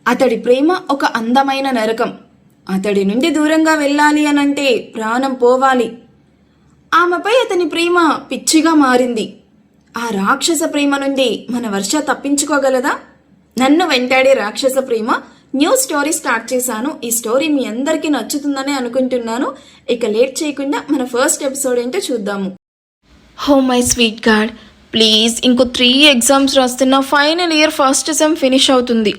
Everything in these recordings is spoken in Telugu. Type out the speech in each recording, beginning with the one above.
అతడి ప్రేమ ఒక అందమైన నరకం. అతడి నుండి దూరంగా వెళ్ళాలి అనంటే ప్రాణం పోవాలి. ఆమెపై అతని ప్రేమ పిచ్చిగా మారింది. ఆ రాక్షస ప్రేమ నుండి మన వర్ష తప్పించుకోగలదా? నన్ను వెంటాడే రాక్షస ప్రేమ న్యూ స్టోరీ స్టార్ట్ చేశాను. ఈ స్టోరీ మీ అందరికీ నచ్చుతుందని అనుకుంటున్నాను. ఇక లేట్ చేయకుండా మన ఫస్ట్ ఎపిసోడ్ ఏంటో చూద్దాము. Oh my sweet God, please ఇంకో 3 ఎగ్జామ్స్ రాస్తున్నా final year first sem finish అవుతుంది.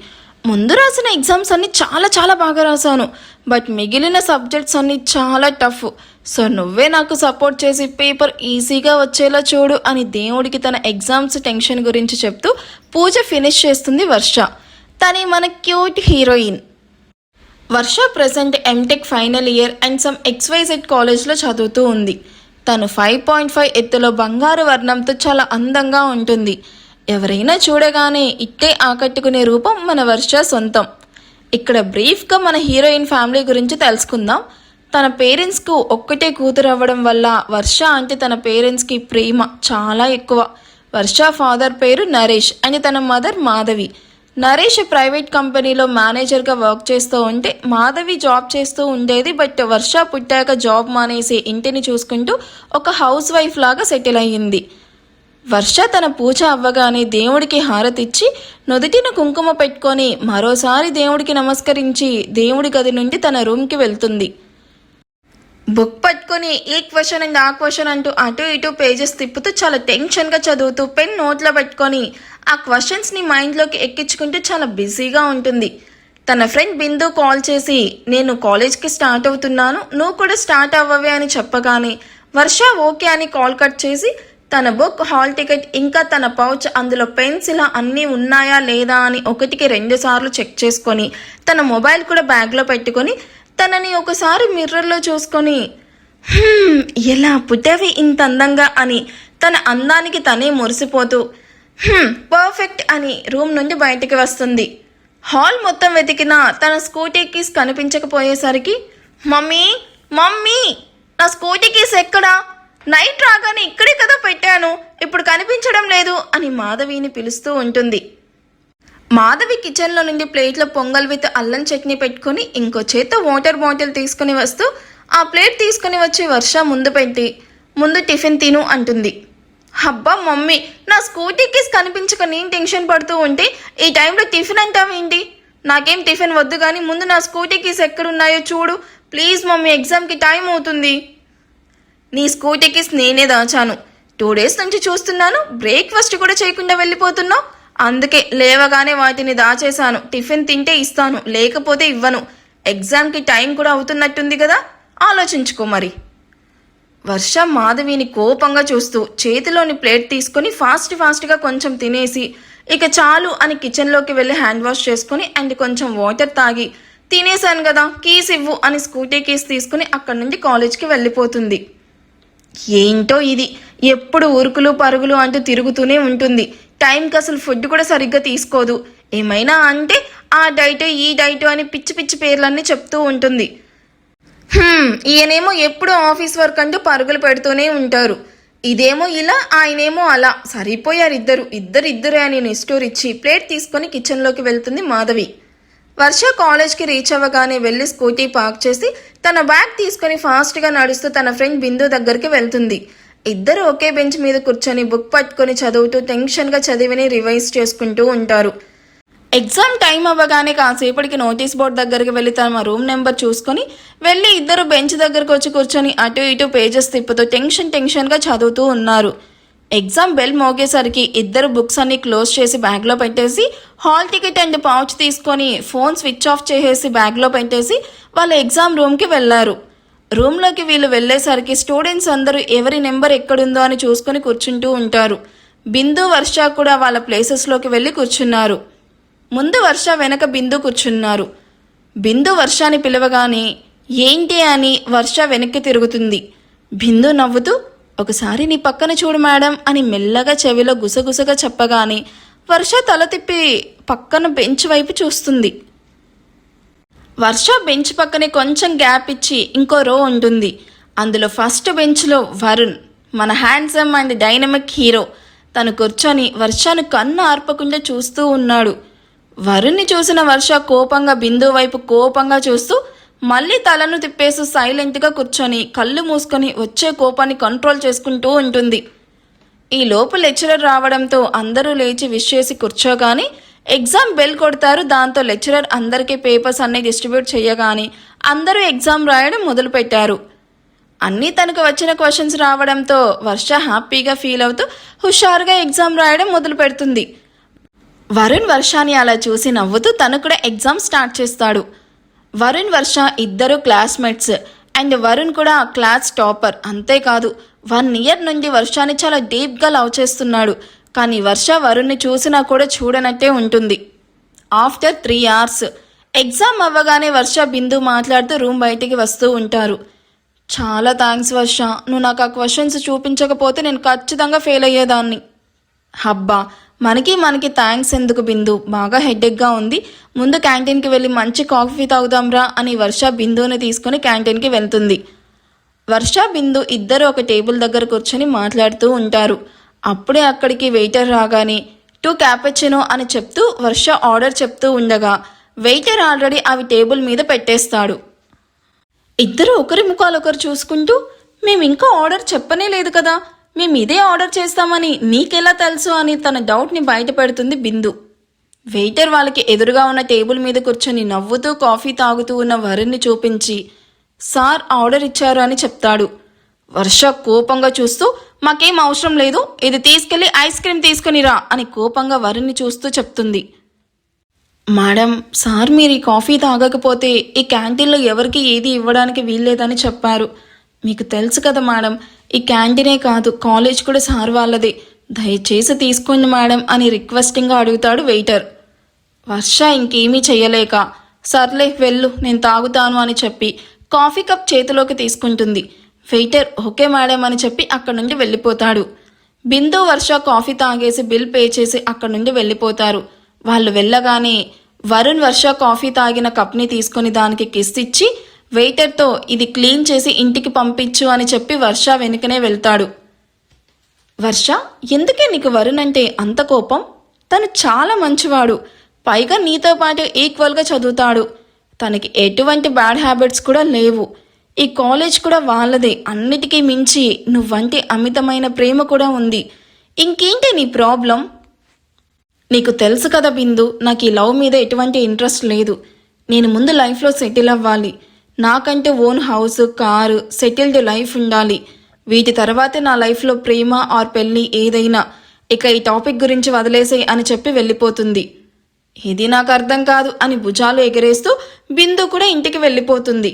ముందు రాసిన ఎగ్జామ్స్ అన్నీ చాలా బాగా రాశాను, బట్ మిగిలిన సబ్జెక్ట్స్ అన్నీ చాలా టఫ్. సో నువ్వే నాకు సపోర్ట్ చేసి పేపర్ ఈజీగా వచ్చేలా చూడు అని దేవుడికి తన ఎగ్జామ్స్ టెన్షన్ గురించి చెప్తూ పూజ ఫినిష్ చేస్తుంది వర్ష. తనే మన cute heroine. Varsha present MTech final year and some XYZ కాలేజ్లో చదువుతూ ఉంది. తను 5.5 ఎత్తులో బంగారు వర్ణంతో చాలా అందంగా ఉంటుంది. ఎవరైనా చూడగానే ఇట్టే ఆకట్టుకునే రూపం మన వర్ష సొంతం. ఇక్కడ బ్రీఫ్గా మన హీరోయిన్ ఫ్యామిలీ గురించి తెలుసుకుందాం. తన పేరెంట్స్కు ఒక్కటే కూతురు అవ్వడం వల్ల వర్ష అంటే తన పేరెంట్స్కి ప్రేమ చాలా ఎక్కువ. వర్ష ఫాదర్ పేరు నరేష్ అండ్ తన మదర్ మాధవి. నరేష్ ప్రైవేట్ కంపెనీలో మేనేజర్గా వర్క్ చేస్తూ ఉంటే మాధవి జాబ్ చేస్తూ ఉండేది. బట్ వర్ష పుట్టాక జాబ్ మానేసి ఇంటిని చూసుకుంటూ ఒక హౌస్ వైఫ్ లాగా సెటిల్ అయ్యింది. వర్ష తన పూజ అవ్వగానే దేవుడికి హారతిచ్చి నుదుటిన కుంకుమ పెట్టుకొని మరోసారి దేవుడికి నమస్కరించి దేవుడి గది నుండి తన రూమ్కి వెళ్తుంది. బుక్ పట్టుకొని ఈ క్వశ్చన్ అండ్ ఆ క్వశ్చన్ అంటూ అటు ఇటు పేజెస్ తిప్పుతూ చాలా టెన్షన్గా చదువుతూ పెన్ నోట్లో పెట్టుకొని ఆ క్వశ్చన్స్ని మైండ్లోకి ఎక్కించుకుంటూ చాలా బిజీగా ఉంటుంది. తన ఫ్రెండ్ బిందు కాల్ చేసి నేను కాలేజ్కి స్టార్ట్ అవుతున్నాను, నువ్వు కూడా స్టార్ట్ అవ్వవే అని చెప్పగానే వర్ష ఓకే అని కాల్ కట్ చేసి తన బుక్, హాల్ టికెట్ ఇంకా తన పౌచ్, అందులో పెన్స్ ఇలా అన్నీ ఉన్నాయా లేదా అని 1కి 2 సార్లు చెక్ చేసుకొని తన మొబైల్ కూడా బ్యాగ్లో పెట్టుకొని తనని ఒకసారి మిర్రర్లో చూసుకొని ఎలా పుట్టవి ఇంత అందంగా అని తన అందానికి తనే మురిసిపోతూ పర్ఫెక్ట్ అని రూమ్ నుండి బయటికి వస్తుంది. హాల్ మొత్తం వెతికినా తన స్కూటీ కీస్ కనిపించకపోయేసరికి మమ్మీ మమ్మీ నా స్కూటీ కీస్ ఎక్కడా? నైట్ రాగానే ఇక్కడే కదా పెట్టాను, ఇప్పుడు కనిపించడం లేదు అని మాధవిని పిలుస్తూ ఉంటుంది. మాధవి కిచెన్లో నుండి ప్లేట్లో పొంగల్ విత్ అల్లం చట్నీ పెట్టుకొని ఇంకో చేత్తో వాటర్ బాటిల్ తీసుకుని వస్తూ ఆ ప్లేట్ తీసుకుని వచ్చి వర్ష ముందు పెట్టి ముందు టిఫిన్ తిను అంటుంది. అబ్బా మమ్మీ, నా స్కూటీ కీస్ కనిపించక నేను టెన్షన్ పడుతూ ఉంటే ఈ టైంలో టిఫిన్ అంటావేంటి? నాకేం టిఫిన్ వద్దు కానీ ముందు నా స్కూటీ కీస్ ఎక్కడున్నాయో చూడు ప్లీజ్ మమ్మీ, ఎగ్జామ్కి టైం అవుతుంది. నీ స్కూటీ కీస్ నేనే దాచాను, 2 డేస్ నుంచి చూస్తున్నాను, బ్రేక్ఫాస్ట్ కూడా చేయకుండా వెళ్ళిపోతున్నావు. అందుకే లేవగానే వాటిని దాచేశాను. టిఫిన్ తింటే ఇస్తాను, లేకపోతే ఇవ్వను. ఎగ్జామ్కి టైం కూడా అవుతున్నట్టుంది కదా, ఆలోచించుకో మరి. వర్ష మాధవిని కోపంగా చూస్తూ చేతిలోని ప్లేట్ తీసుకొని ఫాస్ట్గా కొంచెం తినేసి ఇక చాలు అని కిచెన్లోకి వెళ్ళి హ్యాండ్ వాష్ చేసుకొని అండ్ కొంచెం వాటర్ తాగి తినేశాను కదా కీస్ ఇవ్వు అని స్కూటీ కీస్ తీసుకుని అక్కడి నుండి కాలేజ్కి వెళ్ళిపోతుంది. ఏంటో ఇది, ఎప్పుడు ఉరుకులు పరుగులు అంటూ తిరుగుతూనే ఉంటుంది. టైంకి అసలు ఫుడ్ కూడా సరిగ్గా తీసుకోదు. ఏమైనా అంటే ఆ డైట్ ఈ డైట్ అని పిచ్చి పేర్లన్నీ చెప్తూ ఉంటుంది. ఈయనేమో ఎప్పుడు ఆఫీస్ వర్క్ అంటూ పరుగులు పెడుతూనే ఉంటారు. ఇదేమో ఇలా, ఆయనేమో అలా, సరిపోయారు ఇద్దరు అని నిష్ఠూరిచ్చి ప్లేట్ తీసుకొని కిచెన్లోకి వెళ్తుంది మాధవి. వర్ష కాలేజ్కి రీచ్ అవ్వగానే వెళ్ళి స్కూటీ పార్క్ చేసి తన బ్యాగ్ తీసుకొని ఫాస్ట్గా నడుస్తూ తన ఫ్రెండ్ బిందు దగ్గరికి వెళ్తుంది. ఇద్దరు ఒకే బెంచ్ మీద కూర్చొని బుక్ పట్టుకొని చదువుతూ టెన్షన్గా చదివిని రివైజ్ చేసుకుంటూ ఉంటారు. ఎగ్జామ్ టైం అవ్వగానే కాసేపటికి నోటీస్ బోర్డ్ దగ్గరికి వెళ్ళి తమ రూమ్ నెంబర్ చూసుకొని వెళ్ళి ఇద్దరు బెంచ్ దగ్గరకు వచ్చి కూర్చొని అటు ఇటు పేజెస్ తిప్పుతూ టెన్షన్గా చదువుతూ ఉన్నారు. ఎగ్జామ్ బెల్ మోగేసరికి ఇద్దరు బుక్స్ అన్ని క్లోజ్ చేసి బ్యాగ్లో పెట్టేసి హాల్ టికెట్ అండ్ పౌచ్ తీసుకొని ఫోన్ స్విచ్ ఆఫ్ చేసేసి బ్యాగ్లో పెట్టేసి వాళ్ళ ఎగ్జామ్ రూమ్కి వెళ్ళారు. రూమ్లోకి వీళ్ళు వెళ్ళేసరికి స్టూడెంట్స్ అందరూ ఎవరి నెంబర్ ఎక్కడుందో అని చూసుకొని కూర్చుంటూ ఉంటారు. బిందు, వర్ష కూడా వాళ్ళ ప్లేసెస్లోకి వెళ్ళి కూర్చున్నారు. ముందు వర్ష వెనక బిందు కూర్చున్నారు. బిందు వర్షాని పిలవగానే ఏంటి అని వర్ష వెనక్కి తిరుగుతుంది. బిందు నవ్వుతూ ఒకసారి నీ పక్కన చూడు మేడం అని మెల్లగా చెవిలో గుసగుసగా చెప్పగానే వర్ష తల తిప్పి పక్కన బెంచ్ వైపు చూస్తుంది. వర్ష బెంచ్ పక్కనే కొంచెం గ్యాప్ ఇచ్చి ఇంకో రో ఉంటుంది. అందులో ఫస్ట్ బెంచ్లో వరుణ్, మన హ్యాండ్సమ్ అండ్ డైనమిక్ హీరో. తను కూర్చొని వర్షను కన్ను ఆర్పకుండా చూస్తూ ఉన్నాడు. వరుణ్ణి చూసిన వర్ష కోపంగా బిందు వైపు కోపంగా చూస్తూ మళ్ళీ తలను తిప్పేసి సైలెంట్గా కూర్చొని కళ్ళు మూసుకొని వచ్చే కోపాన్ని కంట్రోల్ చేసుకుంటూ ఉంటుంది. ఈ లోపు లెక్చరర్ రావడంతో అందరూ లేచి విష్ చేసి కూర్చోగానే ఎగ్జామ్ బెల్ కొడతారు. దాంతో లెక్చరర్ అందరికీ పేపర్స్ అన్నీ డిస్ట్రిబ్యూట్ చేయగానే అందరూ ఎగ్జామ్ రాయడం మొదలుపెట్టారు. అన్నీ తనకు వచ్చిన క్వశ్చన్స్ రావడంతో వర్ష హ్యాపీగా ఫీల్ అవుతూ హుషారుగా ఎగ్జామ్ రాయడం మొదలు పెడుతుంది. వరుణ్ వర్షాని అలా చూసి నవ్వుతూ తను కూడా ఎగ్జామ్ స్టార్ట్ చేస్తాడు. వరుణ్ వర్ష ఇద్దరు క్లాస్మేట్స్ అండ్ వరుణ్ కూడా క్లాస్ టాపర్. అంతేకాదు 1 year నుండి వర్షాన్ని చాలా డీప్గా లవ్ చేస్తున్నాడు. కానీ వర్ష వరుణ్ని చూసినా కూడా చూడనట్టే ఉంటుంది. ఆఫ్టర్ 3 hours ఎగ్జామ్ అవ్వగానే వర్ష బిందు మాట్లాడుతూ రూమ్ బయటికి వస్తూ ఉంటారు. చాలా థ్యాంక్స్ వర్ష, నువ్వు నాకు ఆ క్వశ్చన్స్ చూపించకపోతే నేను ఖచ్చితంగా ఫెయిల్ అయ్యేదాన్ని. హబ్బా, మనకి థ్యాంక్స్ ఎందుకు బిందు, బాగా హెడేక్గా ఉంది, ముందు క్యాంటీన్కి వెళ్ళి మంచి కాఫీ తాగుదాంరా అని వర్ష బిందుని తీసుకుని క్యాంటీన్కి వెళ్తుంది. వర్ష బిందు ఇద్దరు ఒక టేబుల్ దగ్గర కూర్చొని మాట్లాడుతూ ఉంటారు. అప్పుడే అక్కడికి వెయిటర్ రాగానే 2 క్యాపచినో అని చెప్తూ వర్ష ఆర్డర్ చెప్తూ ఉండగా వెయిటర్ ఆల్రెడీ అవి టేబుల్ మీద పెట్టేస్తాడు. ఇద్దరు ఒకరి ముఖాలు ఒకరు చూసుకుంటూ మేము ఇంకా ఆర్డర్ చెప్పనే లేదు కదా, మేము ఇదే ఆర్డర్ చేస్తామని నీకెలా తెలుసు అని తన డౌట్ని బయట పెడుతుంది బిందు. వెయిటర్ వాళ్ళకి ఎదురుగా ఉన్న టేబుల్ మీద కూర్చొని నవ్వుతూ కాఫీ తాగుతూ ఉన్న వరుణ్ని చూపించి సార్ ఆర్డర్ ఇచ్చారు అని చెప్తాడు. వర్ష కోపంగా చూస్తూ మాకేం అవసరం లేదు, ఇది తీసుకెళ్లి ఐస్ క్రీమ్ తీసుకునిరా అని కోపంగా వరుణ్ని చూస్తూ చెప్తుంది. మేడం, సార్ మీరు ఈ కాఫీ తాగకపోతే ఈ క్యాంటీన్లో ఎవరికి ఏది ఇవ్వడానికి వీల్లేదని చెప్పారు. మీకు తెలుసు కదా మేడం, ఈ క్యాంటీనే కాదు కాలేజ్ కూడా సార్ వాళ్ళదే, దయచేసి తీసుకోండి మేడం అని రిక్వెస్టింగ్గా అడుగుతాడు వెయిటర్. వర్ష ఇంకేమీ చెయ్యలేక సర్లే వెళ్ళు నేను తాగుతాను అని చెప్పి కాఫీ కప్ చేతిలోకి తీసుకుంటుంది. వెయిటర్ ఓకే మేడం అని చెప్పి అక్కడి నుండి వెళ్ళిపోతాడు. బిందు వర్ష కాఫీ తాగేసి బిల్ పే చేసి అక్కడి నుండి వెళ్ళిపోతారు. వాళ్ళు వెళ్ళగానే వరుణ్ వర్ష కాఫీ తాగిన కప్ని తీసుకొని దానికి కిస్ ఇచ్చి వెయిటర్తో ఇది క్లీన్ చేసి ఇంటికి పంపించు అని చెప్పి వర్ష వెనుకనే వెళ్తాడు. వర్ష, ఎందుకే నీకు వరుణ్ అంటే అంత కోపం? తను చాలా మంచివాడు, పైగా నీతో పాటు ఈక్వల్గా చదువుతాడు, తనకి ఎటువంటి బ్యాడ్ హ్యాబిట్స్ కూడా లేవు, ఈ కాలేజ్ కూడా వాళ్ళదే, అన్నిటికీ మించి నువ్వంటే అమితమైన ప్రేమ కూడా ఉంది, ఇంకేంటి నీ ప్రాబ్లం? నీకు తెలుసు కదా బిందు, నాకు ఈ లవ్ మీద ఎటువంటి ఇంట్రెస్ట్ లేదు, నేను ముందు లైఫ్లో సెటిల్ అవ్వాలి, నాకంటే own house car settled life ఉండాలి, వీటి తర్వాతే నా లైఫ్లో ప్రేమ ఆర్ పెళ్ళి ఏదైనా, ఇక ఈ టాపిక్ గురించి వదిలేసేయి అని చెప్పి వెళ్ళిపోతుంది. ఇది నాకు అర్థం కాదు అని భుజాలు ఎగరేస్తూ బిందు కూడా ఇంటికి వెళ్ళిపోతుంది.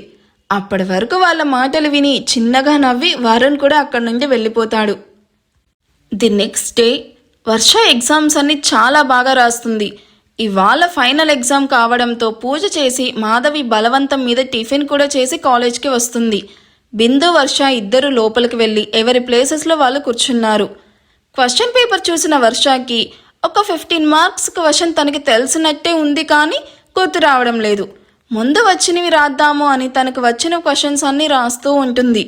అప్పటి వరకు వాళ్ళ మాటలు విని చిన్నగా నవ్వి వరుణ్ కూడా అక్కడి నుండి వెళ్ళిపోతాడు. The next day Varsha exams అన్ని చాలా బాగా రాస్తుంది. ఇవాళ ఫైనల్ ఎగ్జామ్ కావడంతో పూజ చేసి మాధవి బలవంతం మీద టిఫిన్ కూడా చేసి కాలేజ్కి వస్తుంది. బిందు వర్ష ఇద్దరు లోపలికి వెళ్ళి ఎవరి ప్లేసెస్లో వాళ్ళు కూర్చున్నారు. క్వశ్చన్ పేపర్ చూసిన వర్షకి ఒక 15 మార్క్స్ క్వశ్చన్ తనకి తెలిసినట్టే ఉంది, కానీ గుర్తు రావడం లేదు. ముందు వచ్చినవి రాద్దాము అని తనకు వచ్చిన క్వశ్చన్స్ అన్నీ రాస్తూ ఉంటుంది.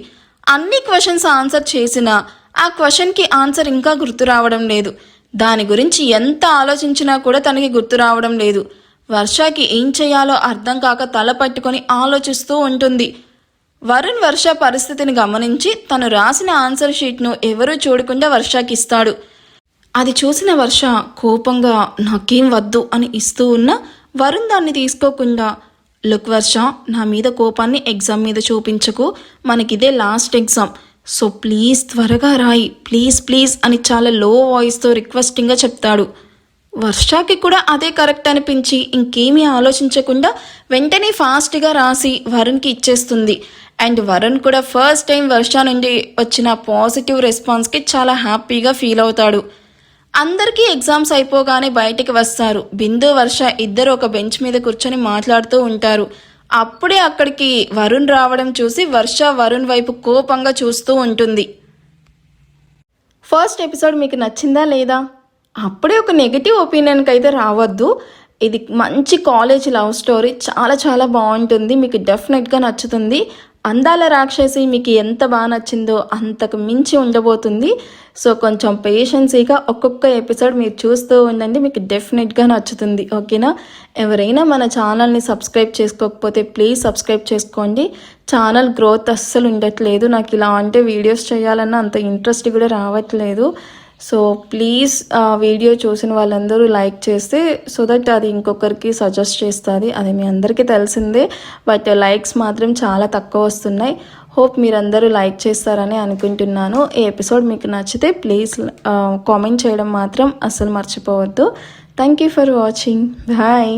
అన్ని క్వశ్చన్స్ ఆన్సర్ చేసినా ఆ క్వశ్చన్కి ఆన్సర్ ఇంకా గుర్తు రావడం లేదు. దాని గురించి ఎంత ఆలోచించినా కూడా తనకి గుర్తు రావడం లేదు. వర్షకి ఏం చేయాలో అర్థం కాక తల పట్టుకొని ఆలోచిస్తూ ఉంటుంది. వరుణ్ వర్ష పరిస్థితిని గమనించి తను రాసిన ఆన్సర్ షీట్ను ఎవరూ చూడకుండా వర్షకి ఇస్తాడు. అది చూసిన వర్ష కోపంగా నాకేం వద్దు అని ఇస్తూ ఉన్నా వరుణ్ దాన్ని తీసుకోకుండా లుక్ వర్ష, నా మీద కోపాన్ని ఎగ్జామ్ మీద చూపించకు, మనకిదే లాస్ట్ ఎగ్జామ్, సో ప్లీజ్ త్వరగా రాయి, ప్లీజ్ ప్లీజ్ అని చాలా లో వాయిస్తో రిక్వెస్టింగ్గా చెప్తాడు. వర్షకి కూడా అదే కరెక్ట్ అనిపించి ఇంకేమీ ఆలోచించకుండా వెంటనే ఫాస్ట్గా రాసి వరుణ్కి ఇచ్చేస్తుంది. అండ్ వరుణ్ కూడా ఫస్ట్ టైం వర్ష నుండి వచ్చిన పాజిటివ్ రెస్పాన్స్కి చాలా హ్యాపీగా ఫీల్ అవుతాడు. అందరికీ ఎగ్జామ్స్ అయిపోగానే బయటికి వస్తారు. బిందు వర్ష ఇద్దరు ఒక బెంచ్ మీద కూర్చొని మాట్లాడుతూ ఉంటారు. అప్పుడే అక్కడికి వరుణ్ రావడం చూసి వర్ష వరుణ్ వైపు కోపంగా చూస్తూ ఉంటుంది. ఫస్ట్ ఎపిసోడ్ మీకు నచ్చిందా లేదా? అప్పుడే ఒక నెగిటివ్ ఒపీనియన్కి అయితే రావద్దు. ఇది మంచి కాలేజ్ లవ్ స్టోరీ, చాలా చాలా బాగుంటుంది, మీకు డెఫినెట్గా నచ్చుతుంది. అందాల రాక్షసి మీకు ఎంత బాగా నచ్చిందో అంతకు మించి ఉండబోతుంది. సో కొంచెం పేషెన్సీగా ఒక్కొక్క ఎపిసోడ్ మీరు చూస్తూ ఉండండి, మీకు డెఫినెట్గా నచ్చుతుంది. ఓకేనా? ఎవరైనా మన ఛానల్ని సబ్స్క్రైబ్ చేసుకోకపోతే ప్లీజ్ సబ్స్క్రైబ్ చేసుకోండి. ఛానల్ గ్రోత్ అస్సలు ఉండట్లేదు, నాకు ఇలా అంటే వీడియోస్ చేయాలన్న అంత ఇంట్రెస్ట్ కూడా రావట్లేదు. సో ప్లీజ్ వీడియో చూసిన వాళ్ళందరూ లైక్ చేస్తే సో దట్ అది ఇంకొకరికి సజెస్ట్ చేస్తుంది. అది మీ అందరికీ తెలిసిందే, బట్ లైక్స్ మాత్రం చాలా తక్కువ వస్తున్నాయి. హోప్ మీరందరూ లైక్ చేస్తారని అనుకుంటున్నాను. ఈ ఎపిసోడ్ మీకు నచ్చితే ప్లీజ్ కామెంట్ చేయడం మాత్రం అస్సలు మర్చిపోవద్దు. Thank you for watching. Bye.